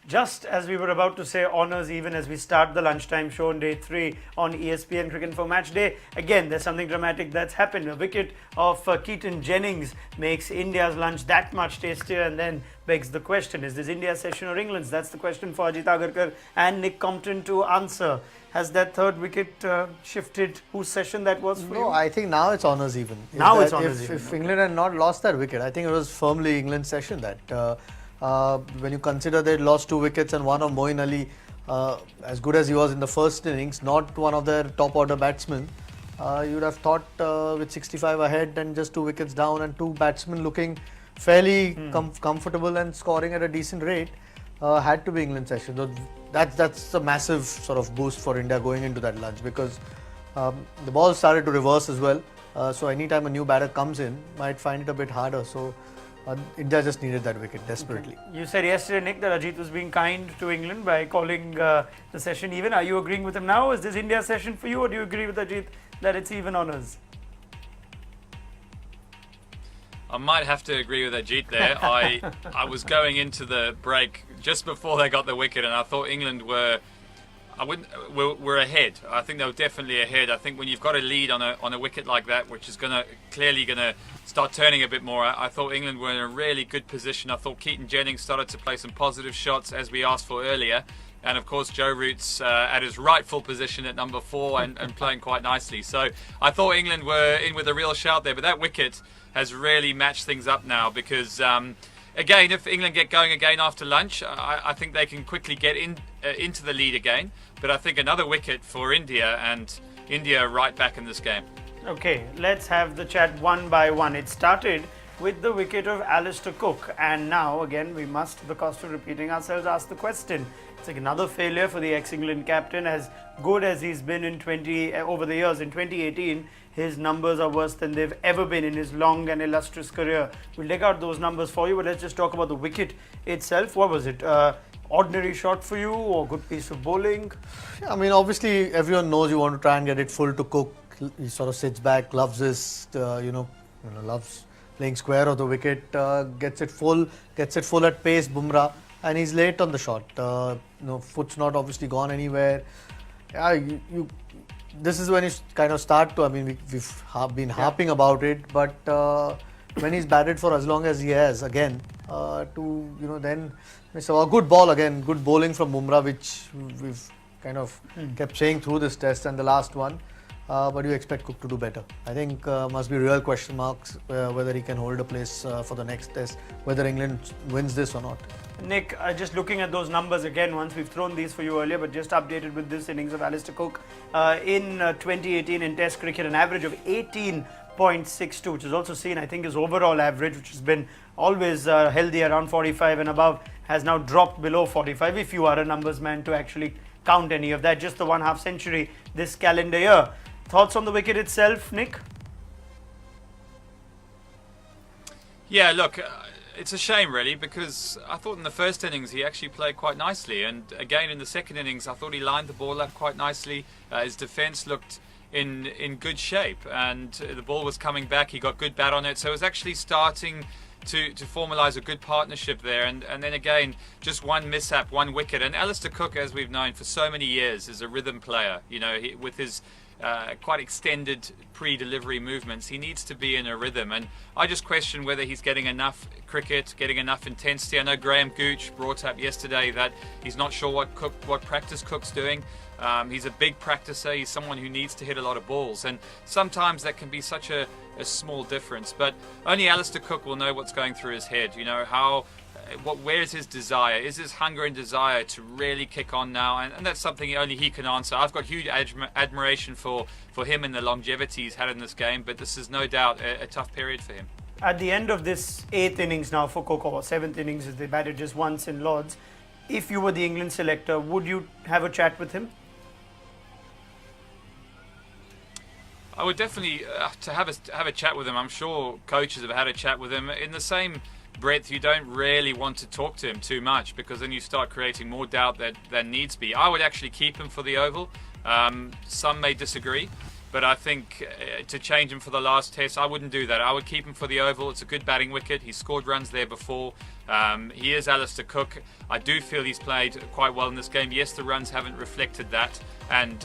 Just as we were about to say honours, even as we start the lunchtime show on day 3 on ESPN Cricket for Match Day, again there's something dramatic that's happened. A wicket of Keaton Jennings makes India's lunch that much tastier, and then begs the question, is this India's session or England's? That's the question for Ajit Agarkar and Nick Compton to answer. Has that third wicket shifted whose session that was for you? No, I think now it's honours even. Now it's honours even. If England had not lost that wicket, I think it was firmly England's session that. When you consider they lost 2 wickets and one of Moeen Ali, as good as he was in the first innings, not one of their top order batsmen, you would have thought with 65 ahead and just 2 wickets down and 2 batsmen looking fairly comfortable and scoring at a decent rate, had to be England's session. So that's a massive sort of boost for India going into that lunch, because the ball started to reverse as well. So anytime a new batter comes in, might find it a bit harder. So India just needed that wicket desperately. Okay. You said yesterday, Nick, that Ajit was being kind to England by calling the session even. Are you agreeing with him now? Is this India's session for you, or do you agree with Ajit that it's even honours? I might have to agree with Ajit there. I was going into the break just before they got the wicket, and I thought England were ahead. I think they were definitely ahead. I think when you've got a lead on a wicket like that, which is clearly going to start turning a bit more, I thought England were in a really good position. I thought Keaton Jennings started to play some positive shots, as we asked for earlier, and of course Joe Root's at his rightful position at number 4 and playing quite nicely. So I thought England were in with a real shout there, but that wicket has really matched things up now, because again, if England get going again after lunch, I think they can quickly get into the lead again. But I think another wicket for India, and India right back in this game. Okay, let's have the chat one by one. It started with the wicket of Alistair Cook, and now again we must, the cost of repeating ourselves, ask the question. It's like another failure for the ex-England captain. As good as he's been over the years, in 2018 his numbers are worse than they've ever been in his long and illustrious career. We'll take out those numbers for you, but let's just talk about the wicket itself. What was it? Ordinary shot for you, or good piece of bowling? I mean, obviously everyone knows you want to try and get it full to Cook. He sort of sits back, loves his, loves playing square of the wicket, gets it full at pace, Bumrah, and he's late on the shot. Foot's not obviously gone anywhere. Yeah, this is when you kind of start to, I mean, we've been harping about it, but when he's batted for as long as he has, again, then it's a good ball again, good bowling from Bumrah, which we've kind of kept saying through this test and the last one. But you expect Cook to do better. I think must be real question marks whether he can hold a place for the next test, whether England wins this or not. Nick, just looking at those numbers again, once we've thrown these for you earlier, but just updated with this innings of Alistair Cook. In 2018 in Test cricket, an average of 18.62, which is also seen, I think, his overall average, which has been always healthy around 45 and above, has now dropped below 45, if you are a numbers man to actually count any of that. Just the 1/2 century this calendar year. Thoughts on the wicket itself, Nick? Yeah, look, it's a shame really, because I thought in the first innings he actually played quite nicely, and again in the second innings I thought he lined the ball up quite nicely. His defence looked in good shape, and the ball was coming back. He got good bat on it, so it was actually starting to formalise a good partnership there, and then again just one mishap, one wicket. And Alistair Cook, as we've known for so many years, is a rhythm player. With his quite extended pre-delivery movements, he needs to be in a rhythm, and I just question whether he's getting enough cricket, getting enough intensity. I know Graham Gooch brought up yesterday that he's not sure what practice Cook's doing. He's a big practicer. He's someone who needs to hit a lot of balls, and sometimes that can be such a small difference. But only Alistair Cook will know what's going through his head. Where is his desire? Is his hunger and desire to really kick on now? And that's something only he can answer. I've got huge admiration for him and the longevity he's had in this game, but this is no doubt a tough period for him. At the end of this 8th innings now for Cook, or 7th innings, as they batted just once in Lords, if you were the England selector, would you have a chat with him? I would definitely to have a chat with him. I'm sure coaches have had a chat with him. In the same breadth, you don't really want to talk to him too much, because then you start creating more doubt than needs be. I would actually keep him for the Oval. Some may disagree, But I think to change him for the last test, I wouldn't do that. I would keep him for the Oval. It's a good batting wicket. He scored runs there before. He is Alistair Cook. I do feel he's played quite well in this game. Yes, the runs haven't reflected that, and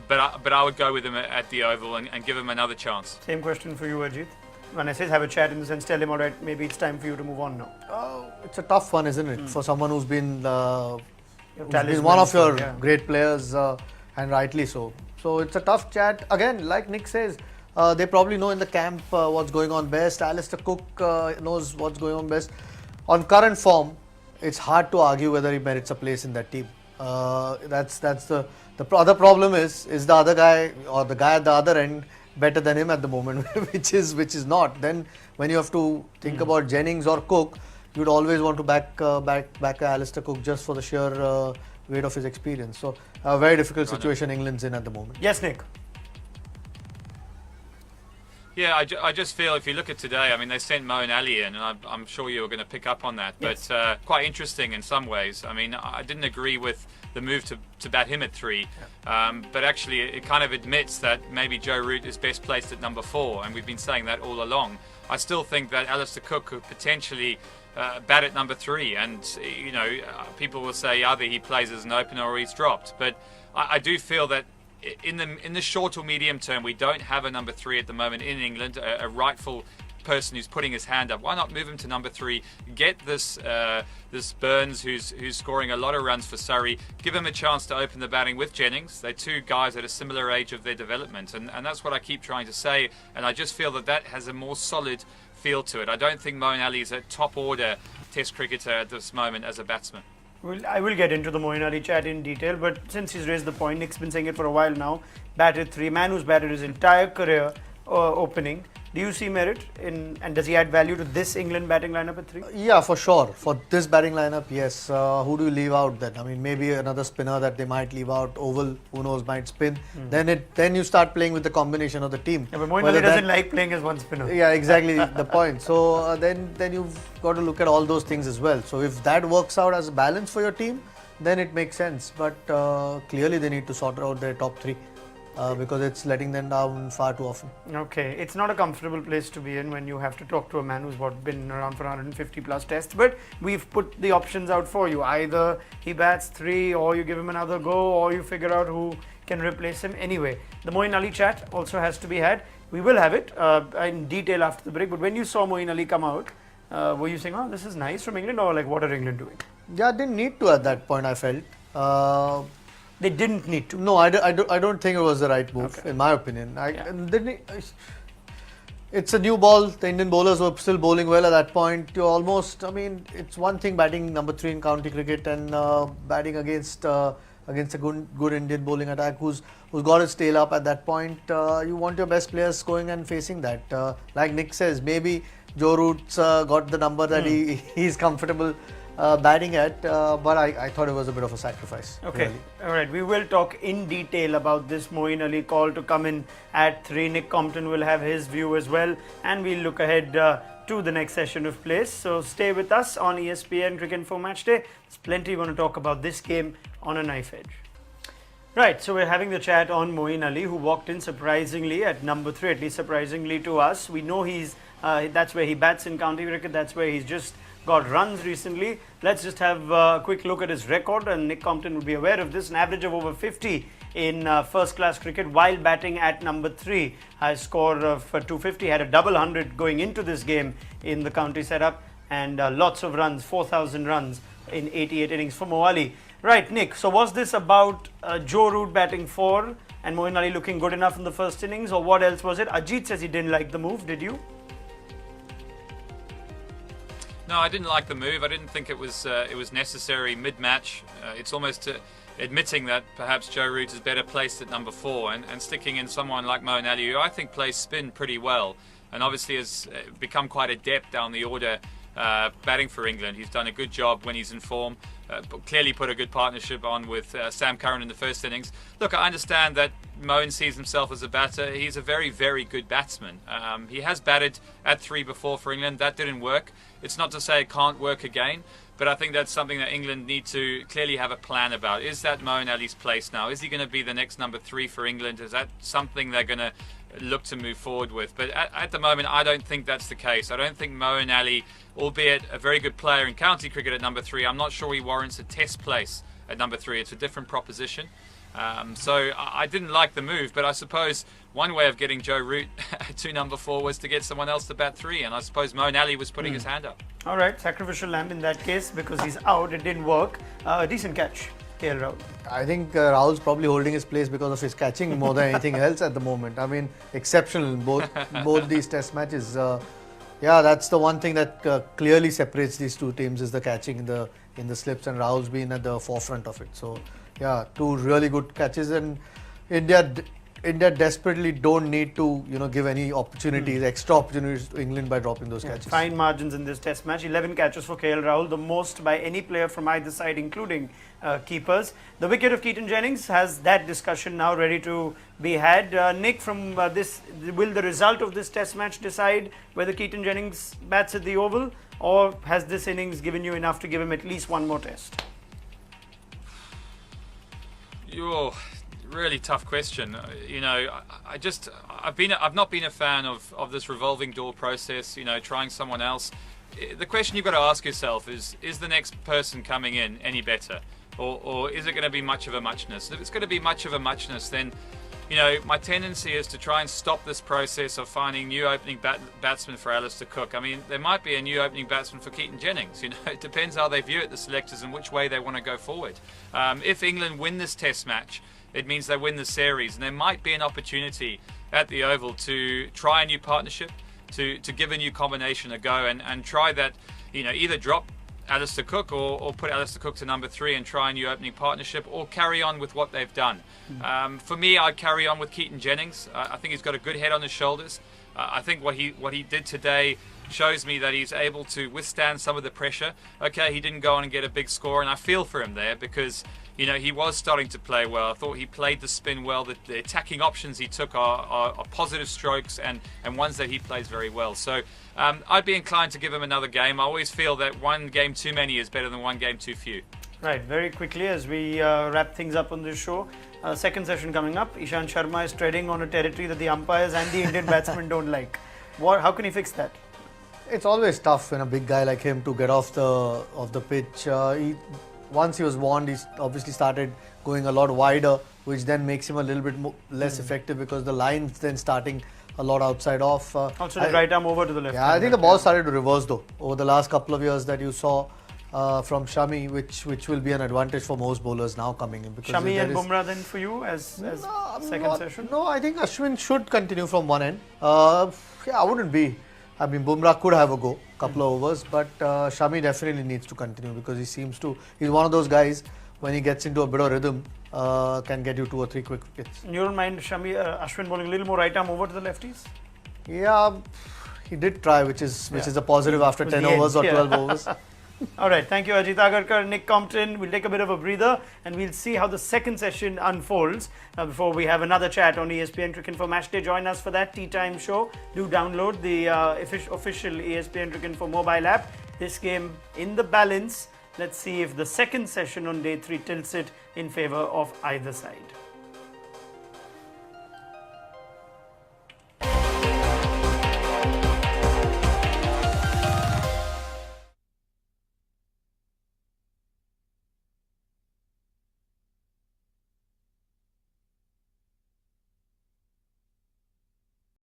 but I would go with him at the Oval and give him another chance. Same question for you, Ajit. When I say have a chat in the sense, tell him, all right, maybe it's time for you to move on now. It's a tough one, isn't it? For someone who's been one talisman of your yeah. great players, and rightly so. So it's a tough chat. Again, like Nick says, they probably know in the camp what's going on best. Alistair Cook knows what's going on best. On current form, it's hard to argue whether he merits a place in that team. That's the other problem is the other guy or the guy at the other end better than him at the moment, which is not. Then when you have to think about Jennings or Cook, you'd always want to back Alistair Cook just for the sheer weight of his experience. So a very difficult situation England's in at the moment. Yes, Nick. Yeah, I just feel if you look at today, I mean, they sent Moeen Ali in, and I'm sure you were going to pick up on that. Yes. But quite interesting in some ways. I mean, I didn't agree with the move to bat him at 3, but actually it kind of admits that maybe Joe Root is best placed at number 4, and we've been saying that all along. I still think that Alistair Cook could potentially bat at number 3, and you know, people will say either he plays as an opener or he's dropped. But I do feel that in the short or medium term, we don't have a number 3 at the moment in England, a rightful person who's putting his hand up. Why not move him to number 3? Get this Burns who's scoring a lot of runs for Surrey. Give him a chance to open the batting with Jennings. They're two guys at a similar age of their development, and that's what I keep trying to say. And I just feel that has a more solid feel to it. I don't think Moeen Ali is a top order Test cricketer at this moment as a batsman. Well, I will get into the Moeen Ali chat in detail, but since he's raised the point, Nick's been saying it for a while now. Batted 3, man who's batted his entire career opening. Do you see merit in, and does he add value to this England batting lineup at 3? Yeah, for sure. For this batting lineup, yes. Who do you leave out then? I mean, maybe another spinner that they might leave out. Oval, who knows, might spin. Then you start playing with the combination of the team. Yeah, but Moeen Ali doesn't like playing as one spinner. Yeah, exactly the point. So then you've got to look at all those things as well. So if that works out as a balance for your team, then it makes sense. But clearly they need to sort out their top 3. Because it's letting them down far too often. Okay, it's not a comfortable place to be in when you have to talk to a man who's been around for 150 plus tests, but we've put the options out for you. Either he bats 3, or you give him another go, or you figure out who can replace him. Anyway, the Moeen Ali chat also has to be had. We will have it in detail after the break, but when you saw Moeen Ali come out, were you saying, oh, this is nice from England, or like, what are England doing? Yeah, didn't need to at that point, I felt. They didn't need to. No, I don't think it was the right move, Okay. in my opinion. It's a new ball. The Indian bowlers were still bowling well at that point. You almost, I mean, it's one thing batting number 3 in county cricket and batting against a good Indian bowling attack who's got his tail up at that point. You want your best players going and facing that. Like Nick says, maybe Joe Root's got the number that he's comfortable batting at, but I thought it was a bit of a sacrifice. Okay, really. Alright, we will talk in detail about this Moeen Ali call to come in at 3. Nick Compton will have his view as well, and we'll look ahead to the next session of plays. So stay with us on ESPN Cricket Info Match Day. There's plenty we want to talk about this game on a knife edge. Right, so we're having the chat on Moeen Ali, who walked in surprisingly at number 3, at least surprisingly to us. We know that's where he bats in county cricket, that's where he's just got runs recently. Let's just have a quick look at his record, and Nick Compton will be aware of this. An average of over 50 in first class cricket while batting at number 3. High score of 250, had a double 100 going into this game in the county setup, and lots of runs, 4,000 runs in 88 innings for Mo Ali. Right, Nick, so was this about Joe Root batting 4 and Moeen Ali looking good enough in the first innings, or what else was it? Ajit says he didn't like the move, did you? No, I didn't like the move. I didn't think it was necessary mid-match. It's almost admitting that perhaps Joe Root is better placed at number 4 and sticking in someone like Moeen Ali, who I think plays spin pretty well and obviously has become quite adept down the order batting for England. He's done a good job when he's in form. Clearly put a good partnership on with Sam Curran in the first innings. Look, I understand that Moeen sees himself as a batter. He's a very, very good batsman. He has batted at 3 before for England. That didn't work. It's not to say it can't work again, but I think that's something that England need to clearly have a plan about. Is that Moeen Ali's place now? Is he going to be the next number 3 for England? Is that something they're going to look to move forward with? But at the moment, I don't think that's the case. I don't think Moeen Ali, albeit a very good player in county cricket at number 3, I'm not sure he warrants a test place at number 3. It's a different proposition. So I didn't like the move, but I suppose one way of getting Joe Root to number 4 was to get someone else to bat 3, and I suppose Moeen Ali was putting his hand up. All right, sacrificial lamb in that case because he's out. It didn't work. Decent catch, KL Rahul. I think Rahul's probably holding his place because of his catching more than anything else at the moment. I mean, exceptional in both these test matches. Yeah, that's the one thing that clearly separates these two teams is the catching in the slips, and Rahul's been at the forefront of it. So, yeah, 2 really good catches, and India desperately don't need to give any opportunities, extra opportunities to England by dropping those catches. Fine margins in this test match. 11 catches for KL Rahul, the most by any player from either side, including keepers. The wicket of Keaton Jennings has that discussion now ready to be had. Nick, from this, will the result of this test match decide whether Keaton Jennings bats at the Oval, or has this innings given you enough to give him at least one more test? Really tough question. I've not been a fan of this revolving door process. Trying someone else. The question you've got to ask yourself is the next person coming in any better, or is it going to be much of a muchness? If it's going to be much of a muchness, then my tendency is to try and stop this process of finding new opening batsmen for Alistair Cook. I mean, there might be a new opening batsman for Keaton Jennings. It depends how they view it, the selectors, and which way they want to go forward. If England win this test match, it means they win the series, and there might be an opportunity at the Oval to try a new partnership, to give a new combination a go, and try that, either drop Alistair Cook or put Alistair Cook to number 3 and try a new opening partnership, or carry on with what they've done. For me, I'd carry on with Keaton Jennings. I think he's got a good head on his shoulders. I think what he did today shows me that he's able to withstand some of the pressure. Okay, he didn't go on and get a big score, and I feel for him there because he was starting to play well. I thought he played the spin well. The attacking options he took are positive strokes and ones that he plays very well. So I'd be inclined to give him another game. I always feel that one game too many is better than one game too few. Right, very quickly as we wrap things up on this show. Second session coming up. Ishant Sharma is treading on a territory that the umpires and the Indian batsmen don't like. How can he fix that? It's always tough when a big guy like him to get off the pitch. Once he was warned, he obviously started going a lot wider, which then makes him a little bit less effective because the line's then starting a lot outside off. Also the right arm over to the left. Yeah, I think the ball started to reverse though over the last couple of years that you saw from Shami, which will be an advantage for most bowlers now coming in. Because Shami and Bumrah then for you as second session? No, I think Ashwin should continue from one end. I wouldn't be. I mean, Bumrah could have a go, couple of overs, but Shami definitely needs to continue because he's one of those guys, when he gets into a bit of rhythm, can get you 2 or 3 quick wickets. In your mind, Ashwin bowling a little more right arm over to the lefties? Yeah, he did try, which is a positive after 10 overs or 12 overs. All right, thank you Ajit Agarkar, Nick Compton. We'll take a bit of a breather and we'll see how the second session unfolds before we have another chat on ESPN Cricket for Matchday. Join us for that tea time show. Do download the official ESPN Cricket for mobile app. This game in the balance. Let's see if the second session on day 3 tilts it in favour of either side.